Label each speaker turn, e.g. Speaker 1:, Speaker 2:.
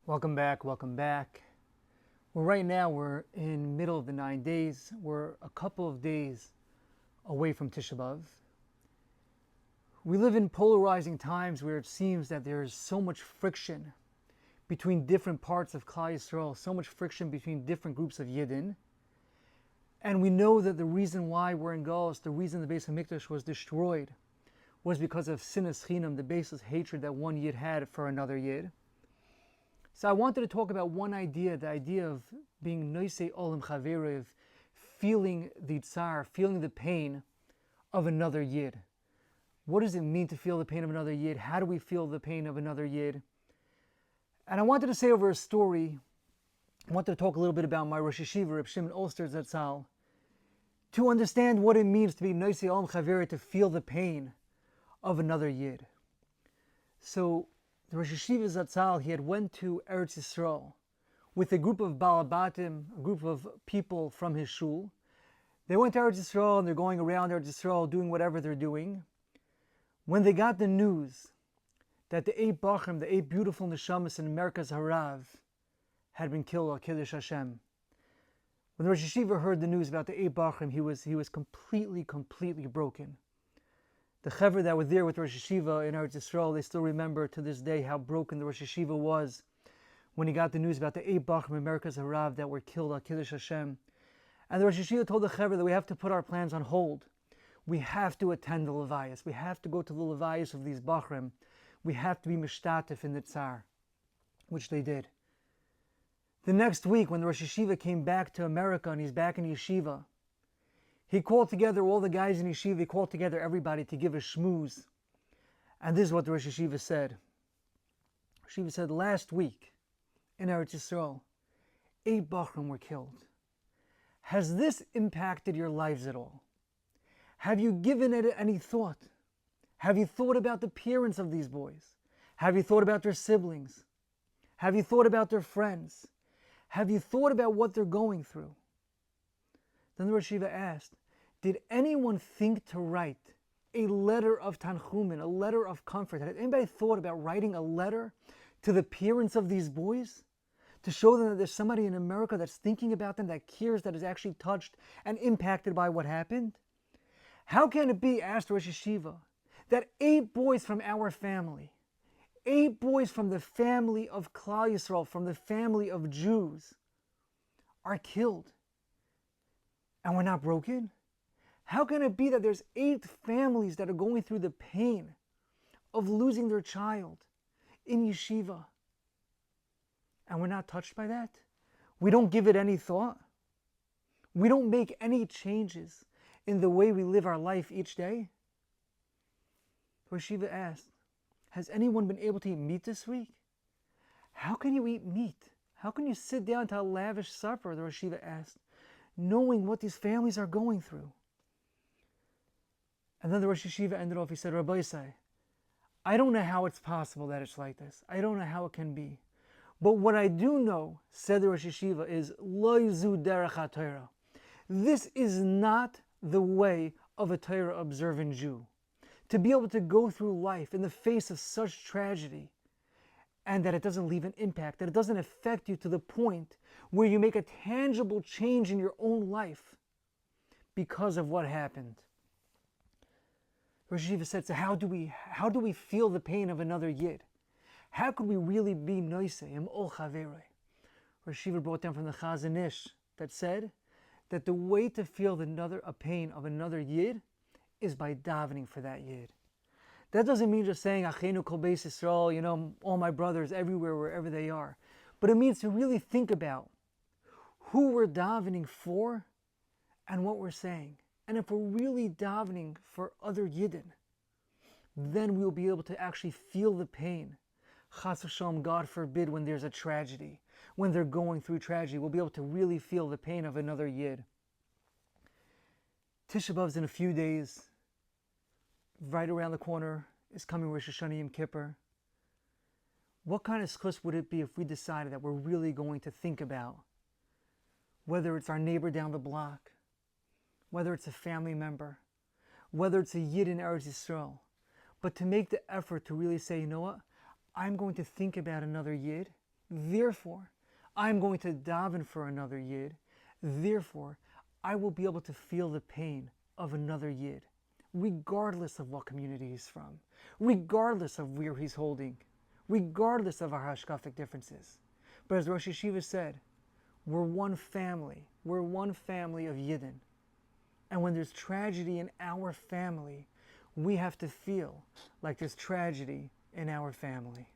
Speaker 1: Welcome back, welcome back. Well, right now we're in middle of the 9 days. We're a couple of days away from Tisha B'Av. We live in polarizing times where it seems that there's so much friction between different parts of Klal Yisrael, so much friction between different groups of Yidden. And we know that the reason why we're in Galus, the reason the Beis HaMikdash was destroyed, was because of sinas chinam, the baseless hatred that one Yid had for another Yid. So I wanted to talk about one idea, the idea of being noisei olam chaverev, feeling the tsar, feeling the pain of another Yid. What does it mean to feel the pain of another Yid? How do we feel the pain of another Yid? And I wanted to say over a story, I wanted to talk a little bit about my Rosh Yeshiva, Reb Shimon Oster Zatzal, to understand what it means to be noisei olam chaverev, to feel the pain of another Yid. So the Rosh Yeshiva Zatzal, he had went to Eretz Yisrael with a group of Balabatim, a group of people from his shul. They went to Eretz Yisrael and they're going around Eretz Yisrael doing whatever they're doing. When they got the news that the 8 Bachrim, the 8 beautiful neshamas in Merkaz Harav, had been killed al Kiddush Hashem. When the Rosh Yeshiva heard the news about the 8 Bachrim, he was completely broken. The Chaver that were there with Rosh Yeshiva in Eretz Yisrael, they still remember to this day how broken the Rosh Yeshiva was when he got the news about the 8 Bachrim in Merkaz Harav that were killed al Kiddush Hashem. And the Rosh Yeshiva told the Chaver that we have to put our plans on hold. We have to attend the Levayas. We have to go to the Levayas of these Bachrim. We have to be mishtatif in the Tsar, which they did. The next week, when the Rosh Yeshiva came back to America and he's back in Yeshiva, he called together all the guys in Yeshiva, he called together everybody to give a shmooze. And this is what the Rosh Yeshiva said. Rosh Yeshiva said, last week in Eretz Yisrael, 8 Bachrim were killed. Has this impacted your lives at all? Have you given it any thought? Have you thought about the parents of these boys? Have you thought about their siblings? Have you thought about their friends? Have you thought about what they're going through? Then the Rosh Yeshiva asked, did anyone think to write a letter of tanchumin, a letter of comfort? Had anybody thought about writing a letter to the parents of these boys to show them that there's somebody in America that's thinking about them, that cares, that is actually touched and impacted by what happened? How can it be, asked Rosh Yeshiva, that 8 boys from our family, 8 boys from the family of Klal Yisrael, from the family of Jews, are killed and we're not broken? How can it be that there's 8 families that are going through the pain of losing their child in yeshiva and we're not touched by that? We don't give it any thought. We don't make any changes in the way we live our life each day. Rosh Yeshiva asked, has anyone been able to eat meat this week? How can you eat meat? How can you sit down to a lavish supper, the Rosh Yeshiva asked, knowing what these families are going through? And then the Rosh Yeshiva ended off, he said, Rabbi Yisai, I don't know how it's possible that it's like this. I don't know how it can be. But what I do know, said the Rosh Yeshiva, is Lo zu derech haTorah. This is not the way of a Torah observant Jew. To be able to go through life in the face of such tragedy and that it doesn't leave an impact, that it doesn't affect you to the point where you make a tangible change in your own life because of what happened. Rosh Yeshiva said, so how do we feel the pain of another Yid? How could we really be noisei im ol chaverei? Rosh Yeshiva brought down from the Chazon Ish that said that the way to feel a pain of another Yid is by davening for that Yid. That doesn't mean just saying, Achenu kol beis Yisrael, all my brothers everywhere, wherever they are. But it means to really think about who we're davening for and what we're saying. And if we're really davening for other Yidden, then we'll be able to actually feel the pain. Chas v'shalom, God forbid, when there's a tragedy, when they're going through tragedy, we'll be able to really feel the pain of another Yid. Tisha B'Av's in a few days. Right around the corner is coming Rosh Hashanah Yom Kippur. What kind of schus would it be if we decided that we're really going to think about whether it's our neighbor down the block, whether it's a family member, whether it's a Yid in Eretz Yisrael, but to make the effort to really say, you know what, I'm going to think about another Yid Therefore, I'm going to daven for another Yid. Therefore, I will be able to feel the pain of another Yid, regardless of what community he's from, regardless of where he's holding, regardless of our hashkafic differences. But as Rosh Yeshiva said, we're one family. We're one family of Yidden. And when there's tragedy in our family, we have to feel like there's tragedy in our family.